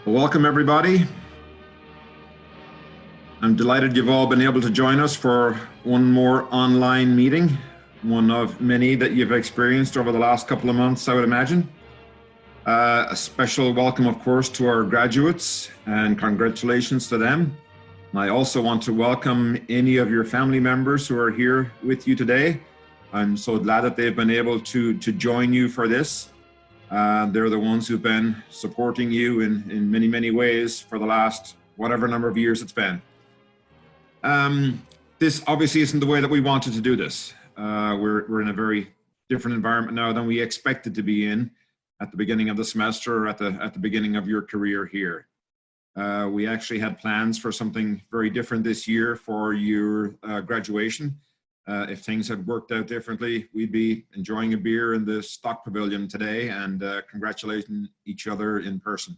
Well, welcome everybody. I'm delighted you've all been able to join us for one more online meeting, one of many that you've experienced over the last couple of months, I would imagine. A special welcome, of course, to our graduates and congratulations to them. And I also want to welcome any of your family members who are here with you today. I'm so glad that they've been able to join you for this. They're the ones who've been supporting you in many, many ways for the last whatever number of years it's been. This obviously isn't the way that we wanted to do this. We're in a very different environment now than we expected to be in at the beginning of the semester or at the beginning of your career here. We actually had plans for something very different this year for your graduation. If things had worked out differently, we'd be enjoying a beer in the Stock Pavilion today and congratulating each other in person.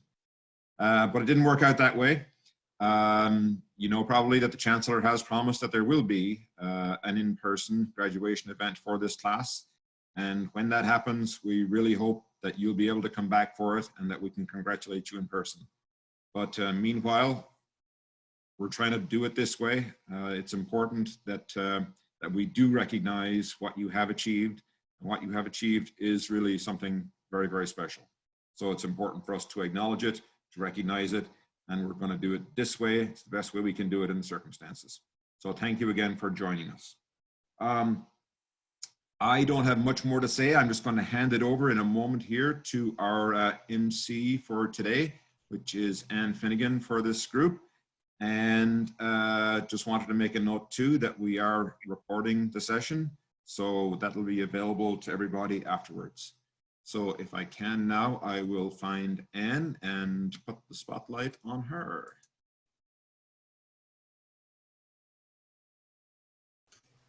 But it didn't work out that way. You know probably that the Chancellor has promised that there will be an in-person graduation event for this class. And when that happens, we really hope that you'll be able to come back for it and that we can congratulate you in person. But meanwhile, we're trying to do it this way. It's important that we do recognize what you have achieved. And what you have achieved is really something very, very special. So it's important for us to acknowledge it, to recognize it, and we're going to do it this way. It's the best way we can do it in the circumstances. So thank you again for joining us. I don't have much more to say. I'm just going to hand it over in a moment here to our MC for today, which is Anne Finnegan for this group. And just wanted to make a note too that we are recording the session, so that will be available to everybody afterwards. So if I can now, I will find Anne and put the spotlight on her.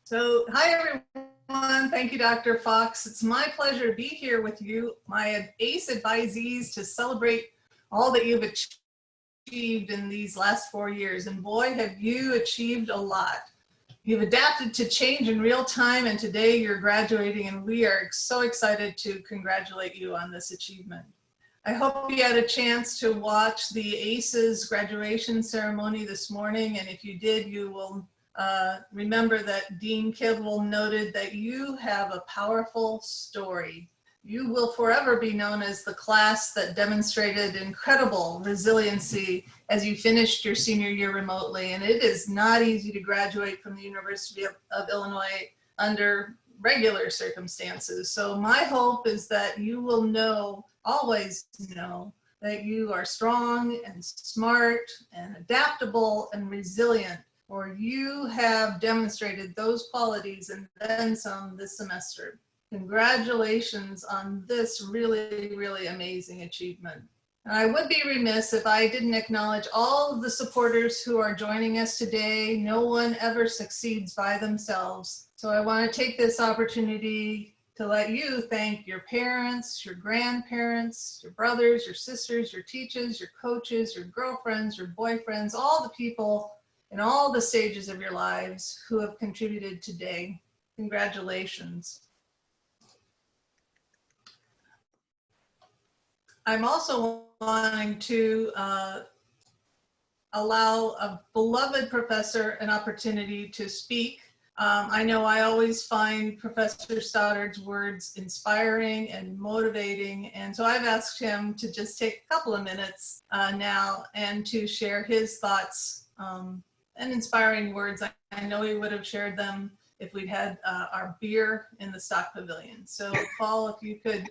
So, hi everyone. Thank you, Dr. Fox. It's my pleasure to be here with you, my ACE advisees, to celebrate all that you've achieved in these last 4 years. And boy, have you achieved a lot. You've adapted to change in real time, and today you're graduating, and we are so excited to congratulate you on this achievement. I hope you had a chance to watch the ACE's graduation ceremony this morning, and if you did, you will remember that Dean Kidwell noted that you have a powerful story. You will forever be known as the class that demonstrated incredible resiliency as you finished your senior year remotely. And it is not easy to graduate from the University of Illinois under regular circumstances. So my hope is that you will know, always know, that you are strong and smart and adaptable and resilient, for you have demonstrated those qualities and then some this semester. Congratulations on this really, really amazing achievement. And I would be remiss if I didn't acknowledge all of the supporters who are joining us today. No one ever succeeds by themselves. So I want to take this opportunity to let you thank your parents, your grandparents, your brothers, your sisters, your teachers, your coaches, your girlfriends, your boyfriends, all the people in all the stages of your lives who have contributed today. Congratulations. I'm also wanting to allow a beloved professor an opportunity to speak. I know I always find Professor Stoddard's words inspiring and motivating, and so I've asked him to just take a couple of minutes now and to share his thoughts and inspiring words. I know he would have shared them if we'd had our beer in the Stock Pavilion. So Paul, if you could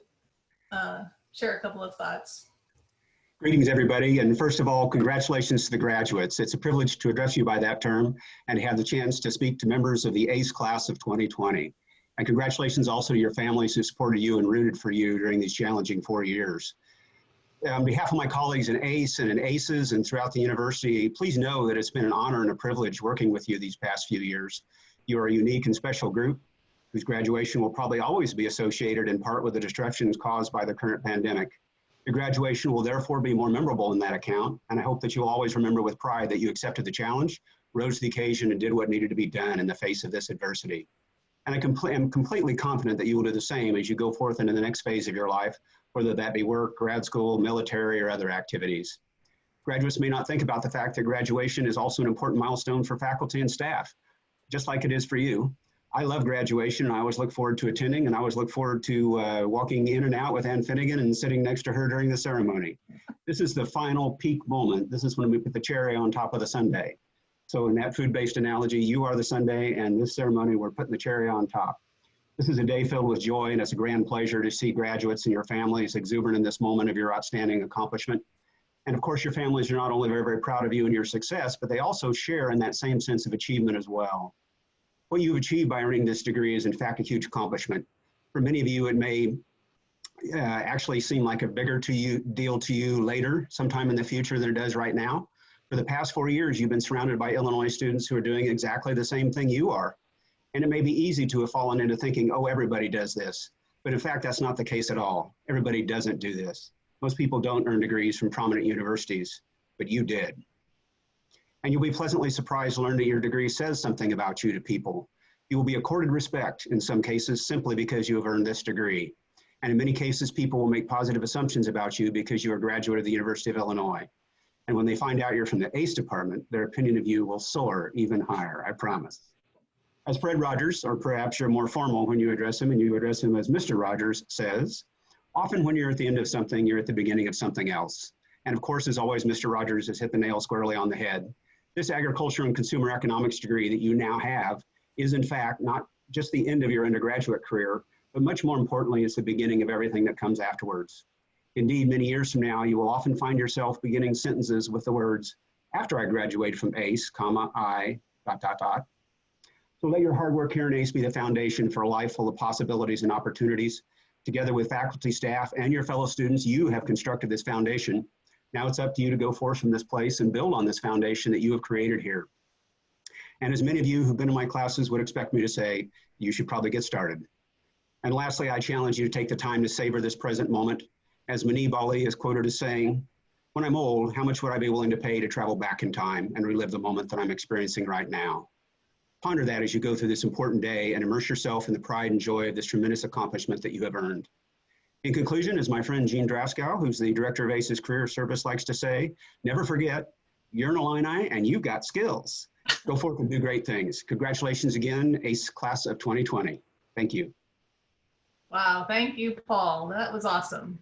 share a couple of thoughts. Greetings, everybody. And first of all, congratulations to the graduates. It's a privilege to address you by that term and have the chance to speak to members of the ACE class of 2020. And congratulations also to your families who supported you and rooted for you during these challenging 4 years. On behalf of my colleagues in ACE and in ACES and throughout the university, please know that it's been an honor and a privilege working with you these past few years. You are a unique and special group whose graduation will probably always be associated in part with the disruptions caused by the current pandemic. Your graduation will therefore be more memorable in that account, and I hope that you'll always remember with pride that you accepted the challenge, rose to the occasion, and did what needed to be done in the face of this adversity. And I am completely confident that you will do the same as you go forth into the next phase of your life, whether that be work, grad school, military, or other activities. Graduates may not think about the fact that graduation is also an important milestone for faculty and staff, just like it is for you. I love graduation, and I always look forward to attending, and I always look forward to walking in and out with Ann Finnegan and sitting next to her during the ceremony. This is the final peak moment. This is when we put the cherry on top of the sundae. So in that food-based analogy, you are the sundae, and this ceremony, we're putting the cherry on top. This is a day filled with joy, and it's a grand pleasure to see graduates and your families exuberant in this moment of your outstanding accomplishment. And of course, your families are not only very, very proud of you and your success, but they also share in that same sense of achievement as well. What you've achieved by earning this degree is in fact a huge accomplishment. For many of you, it may actually seem like a bigger deal to you later, sometime in the future than it does right now. For the past 4 years, you've been surrounded by Illinois students who are doing exactly the same thing you are. And it may be easy to have fallen into thinking, oh, everybody does this. But in fact, that's not the case at all. Everybody doesn't do this. Most people don't earn degrees from prominent universities, but you did. And you'll be pleasantly surprised to learn that your degree says something about you to people. You will be accorded respect in some cases simply because you have earned this degree. And in many cases, people will make positive assumptions about you because you're a graduate of the University of Illinois. And when they find out you're from the ACE department, their opinion of you will soar even higher, I promise. As Fred Rogers, or perhaps you're more formal when you address him and you address him as Mr. Rogers, says, often when you're at the end of something, you're at the beginning of something else. And of course, as always, Mr. Rogers has hit the nail squarely on the head. This agriculture and consumer economics degree that you now have is in fact not just the end of your undergraduate career, but much more importantly, it's the beginning of everything that comes afterwards. Indeed, many years from now, you will often find yourself beginning sentences with the words, after I graduated from ACE, comma, I, ... So let your hard work here in ACE be the foundation for a life full of possibilities and opportunities. Together with faculty, staff, and your fellow students, you have constructed this foundation. Now it's up to you to go forth from this place and build on this foundation that you have created here. And as many of you who've been in my classes would expect me to say, you should probably get started. And lastly, I challenge you to take the time to savor this present moment. As Munib Ali is quoted as saying, when I'm old, how much would I be willing to pay to travel back in time and relive the moment that I'm experiencing right now? Ponder that as you go through this important day and immerse yourself in the pride and joy of this tremendous accomplishment that you have earned. In conclusion, as my friend Gene Draskow, who's the director of ACE's Career Service, likes to say, never forget, you're an Illini and you've got skills. Go forth and do great things. Congratulations again, ACE Class of 2020. Thank you. Wow, thank you, Paul. That was awesome.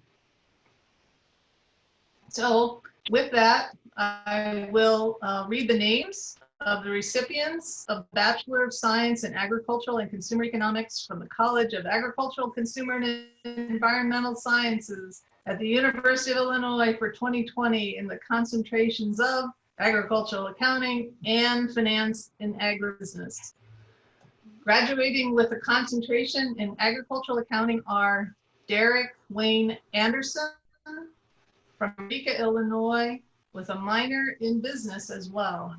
So with that, I will read the names of the recipients of Bachelor of Science in Agricultural and Consumer Economics from the College of Agricultural, Consumer and Environmental Sciences at the University of Illinois for 2020 in the concentrations of Agricultural Accounting and Finance in Agribusiness. Graduating with a concentration in Agricultural Accounting are Derek Wayne Anderson from Eureka, Illinois, with a minor in business as well.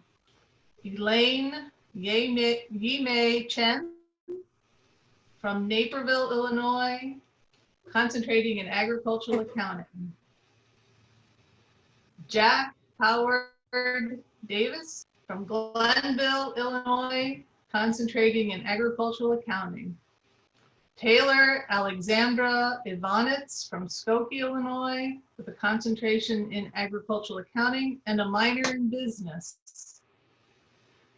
Elaine Yimei Chen from Naperville, Illinois, concentrating in agricultural accounting. Jack Howard Davis from Glenville, Illinois, concentrating in agricultural accounting. Taylor Alexandra Ivanitz from Skokie, Illinois, with a concentration in agricultural accounting and a minor in business.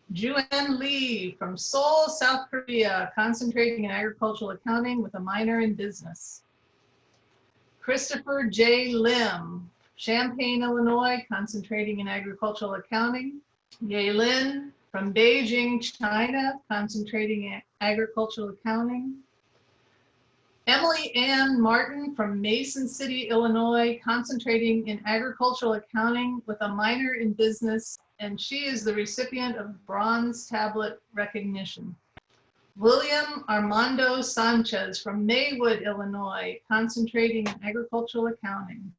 Juan Lee from Seoul, South Korea, concentrating in agricultural accounting with a minor in business. Christopher J. Lim, Champaign, Illinois, concentrating in agricultural accounting. Ye Lin from Beijing, China, concentrating in agricultural accounting. Emily Ann Martin from Mason City, Illinois, concentrating in agricultural accounting with a minor in business, and she is the recipient of bronze tablet recognition. William Armando Sanchez from Maywood, Illinois, concentrating in agricultural accounting.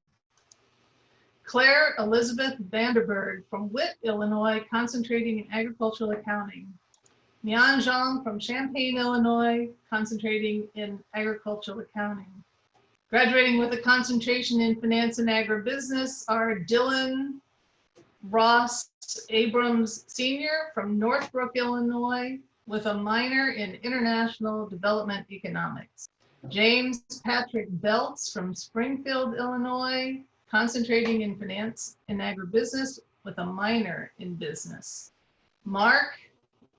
Claire Elizabeth Vanderberg from Witt, Illinois, concentrating in agricultural accounting. Mian Zhang from Champaign, Illinois, concentrating in agricultural accounting. Graduating with a concentration in finance and agribusiness are Dylan Ross Abrams Sr. from Northbrook, Illinois, with a minor in international development economics. James Patrick Baltz from Springfield, Illinois, concentrating in finance and agribusiness with a minor in business. Mark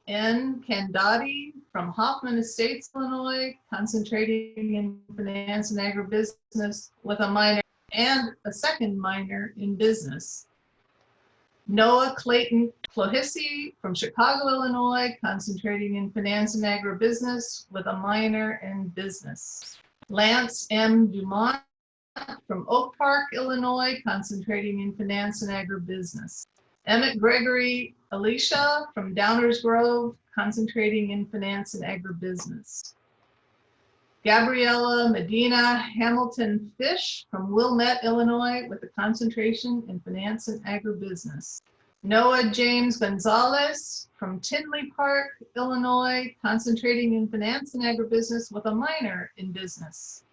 N. Candati from Hoffman Estates, Illinois, concentrating in finance and agribusiness with a minor and a second minor in business. Noah Clayton Clohissy from Chicago, Illinois, concentrating in finance and agribusiness with a minor in business. Lance M. Dumont from Oak Park, Illinois, concentrating in finance and agribusiness. Emmett Gregory Alicia from Downers Grove, concentrating in finance and agribusiness. Gabriella Medina Hamilton Fish from Wilmette, Illinois, with a concentration in finance and agribusiness. Noah James Gonzalez from Tinley Park, Illinois, concentrating in finance and agribusiness with a minor in business.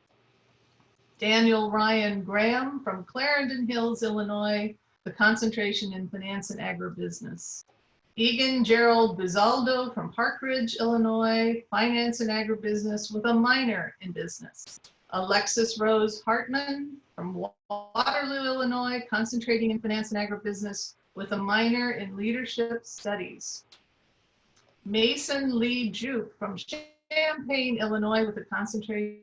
Daniel Ryan Graham from Clarendon Hills, Illinois, the concentration in finance and agribusiness. Egan Gerald Bizaldo from Park Ridge, Illinois, finance and agribusiness with a minor in business. Alexis Rose Hartman from Waterloo, Illinois, concentrating in finance and agribusiness with a minor in leadership studies. Mason Lee Juke from Champaign, Illinois, with a concentration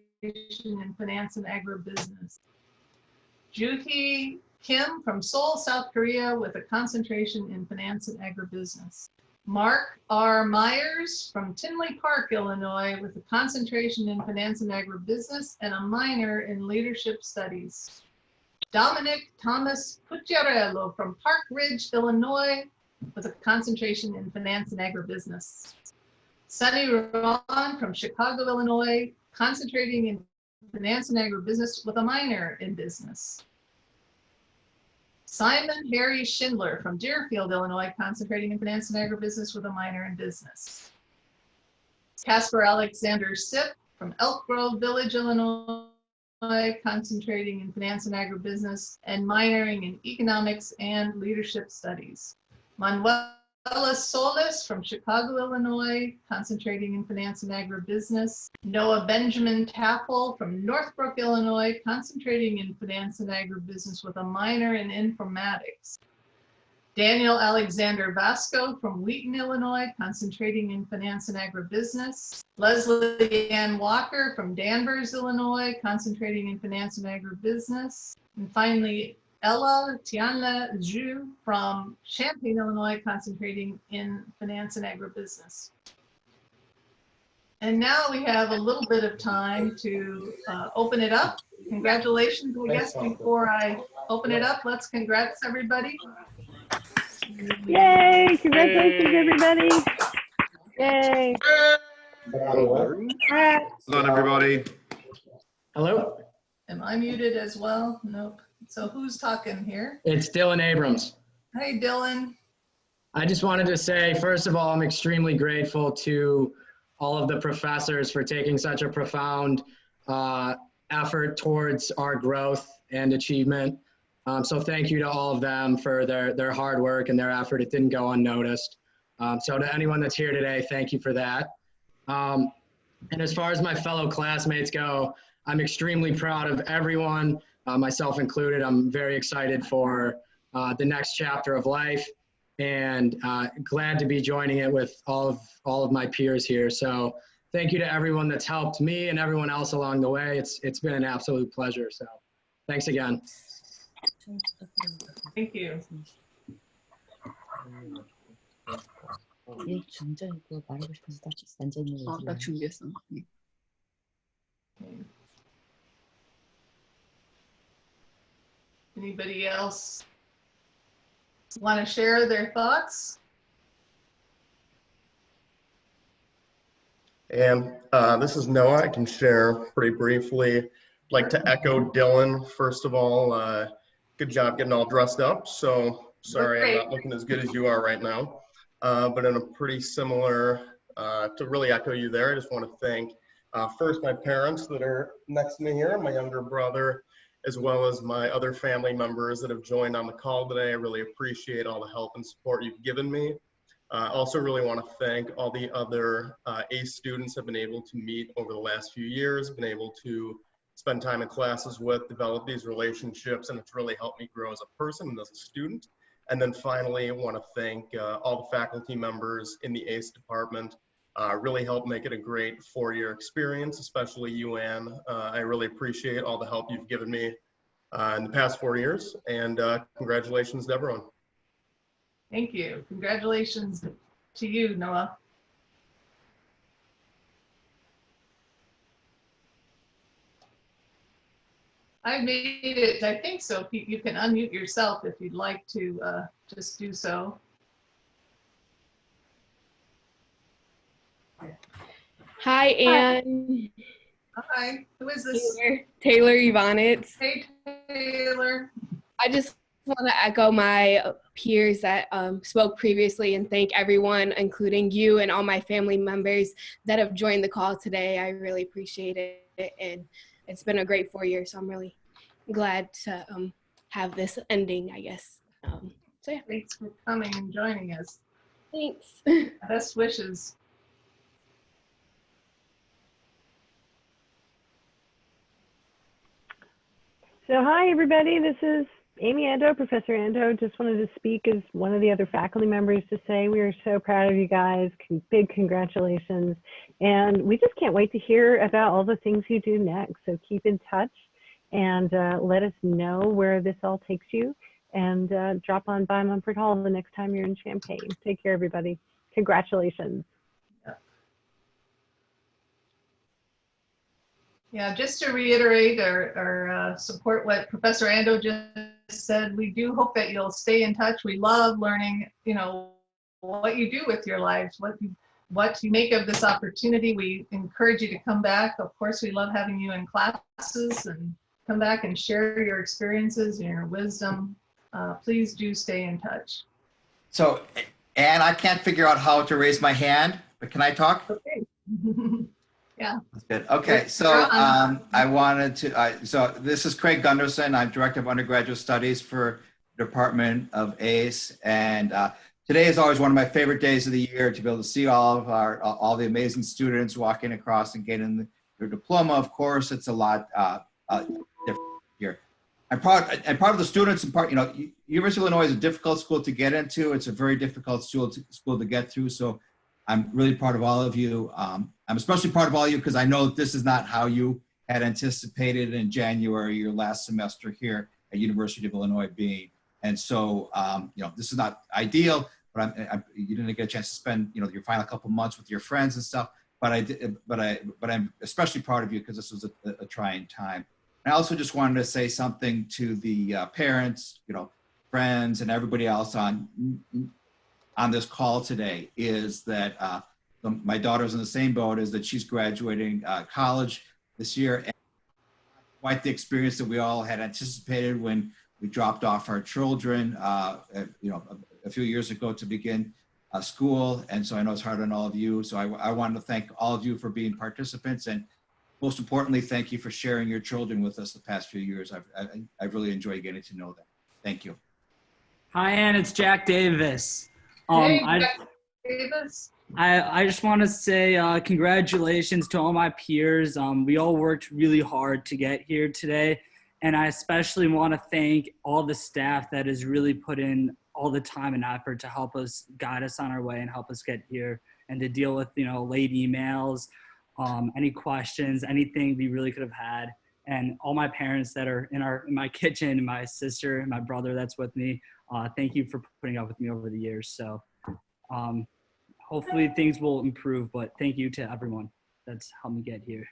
in finance and agribusiness. Juhi Kim from Seoul, South Korea, with a concentration in finance and agribusiness. Mark R. Myers from Tinley Park, Illinois, with a concentration in finance and agribusiness and a minor in leadership studies. Dominic Thomas Pucciarello from Park Ridge, Illinois, with a concentration in finance and agribusiness. Sunny Ron from Chicago, Illinois, concentrating in finance and agribusiness with a minor in business. Simon Harry Schindler from Deerfield, Illinois, concentrating in finance and agribusiness with a minor in business. Casper Alexander Sipp from Elk Grove Village, Illinois, concentrating in finance and agribusiness and minoring in economics and leadership studies. Manuela Solis from Chicago, Illinois, concentrating in finance and agribusiness. Noah Benjamin Taffel from Northbrook, Illinois, concentrating in finance and agribusiness with a minor in informatics. Daniel Alexander Vasco from Wheaton, Illinois, concentrating in finance and agribusiness. Leslie Ann Walker from Danvers, Illinois, concentrating in finance and agribusiness. And finally, Ella Tianla Zhu from Champaign, Illinois, concentrating in finance and agribusiness. And now we have a little bit of time to open it up. Congratulations, I guess, before I open it up, let's congrats everybody. Yay! Congratulations, everybody! Yay! Hold on, everybody. Hello, Am I muted as well? Nope. So who's talking here? it's Dylan Abrams. Hey, Dylan. I just wanted to say, first of all, I'm extremely grateful to all of the professors for taking such a profound effort towards our growth and achievement. So thank you to all of them for their hard work and their effort. It didn't go unnoticed. So to anyone that's here today, thank you for that. And as far as my fellow classmates go, I'm extremely proud of everyone, myself included. I'm very excited for the next chapter of life and glad to be joining it with all of my peers here. So thank you to everyone that's helped me and everyone else along the way. It's been an absolute pleasure. So thanks again. Thank you. 얘 준재 그 말하고 싶어서 딱 앉아 있는 거. 딱 준비했어. Anybody else want to share their thoughts? And this is Noah. I can share pretty briefly. I'd like to echo Dylan. First of all, good job getting all dressed up. So sorry I'm not looking as good as you are right now. But in a pretty similar, to really echo you there, I just want to thank first my parents that are next to me here, my younger brother, as well as my other family members that have joined on the call today. I really appreciate all the help and support you've given me. I also really want to thank all the other ACE students I've been able to meet over the last few years, been able to spend time in classes with, develop these relationships, and it's really helped me grow as a person and as a student. And then finally, I want to thank all the faculty members in the ACE department. Really helped make it a great 4-year experience, especially you, Ann. I really appreciate all the help you've given me in the past 4 years, and congratulations to everyone. Thank you. Congratulations to you, Noah. I made it, I think so. You can unmute yourself if you'd like to just do so. Hi, Ann. Hi, who is this? Taylor Ivanitz. Hey, Taylor. I just want to echo my peers that spoke previously and thank everyone, including you and all my family members that have joined the call today. I really appreciate it, and it's been a great 4 years, so I'm really glad to have this ending, I guess. So yeah. Thanks for coming and joining us. Thanks. Best wishes. So hi, everybody. This is Amy Ando, Professor Ando. Just wanted to speak as one of the other faculty members to say we are so proud of you guys. Big congratulations. And we just can't wait to hear about all the things you do next. So keep in touch and let us know where this all takes you. And drop on by Mumford Hall the next time you're in Champaign. Take care, everybody. Congratulations. Yeah, just to reiterate or support what Professor Ando just said, we do hope that you'll stay in touch. We love learning, you know, what you do with your lives, what you make of this opportunity. We encourage you to come back. Of course, we love having you in classes and come back and share your experiences and your wisdom. Please do stay in touch. So, Ann, I can't figure out how to raise my hand, but can I talk? Okay. Yeah. That's good. Okay, so I wanted to, so this is Craig Gunderson. I'm Director of Undergraduate Studies for the Department of ACE. And today is always one of my favorite days of the year to be able to see all of the amazing students walking across and getting their diploma. Of course, it's a lot different here. I'm proud of the students and part, you know, University of Illinois is a difficult school to get into. It's a very difficult school to get through. So I'm really proud of all of you. I'm especially proud of all of you because I know that this is not how you had anticipated in January, your last semester here at University of Illinois being. And so, you know, this is not ideal, but you didn't get a chance to spend, you know, your final couple months with your friends and stuff. But I'm especially proud of you because this was a trying time. I also just wanted to say something to the parents, you know, friends, and everybody else on this call today is that my daughter's in the same boat, is that she's graduating college this year. And quite the experience that we all had anticipated when we dropped off our children, you know, a few years ago to begin school. And so I know it's hard on all of you. So I wanted to thank all of you for being participants, and most importantly, thank you for sharing your children with us the past few years. I've really enjoyed getting to know them. Thank you. Hi, Ann, it's Jack Davis. Hey, Jack Davis. I just want to say congratulations to all my peers. We all worked really hard to get here today. And I especially want to thank all the staff that has really put in all the time and effort to help us guide us on our way and help us get here and to deal with, you know, late emails, any questions, anything we really could have had. And all my parents that are in my kitchen, my sister and my brother that's with me, thank you for putting up with me over the years. So hopefully things will improve, but thank you to everyone that's helped me get here.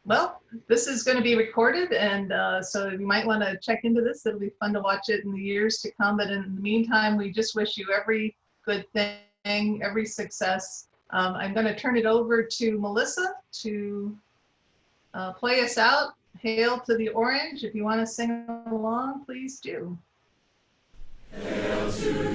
Well, this is going to be recorded, and so you might want to check into this. It'll be fun to watch it in the years to come. But in the meantime, we just wish you every good thing, every success. I'm going to turn it over to Melissa to play us out. Hail to the Orange. If you want to sing along, please do. Hail to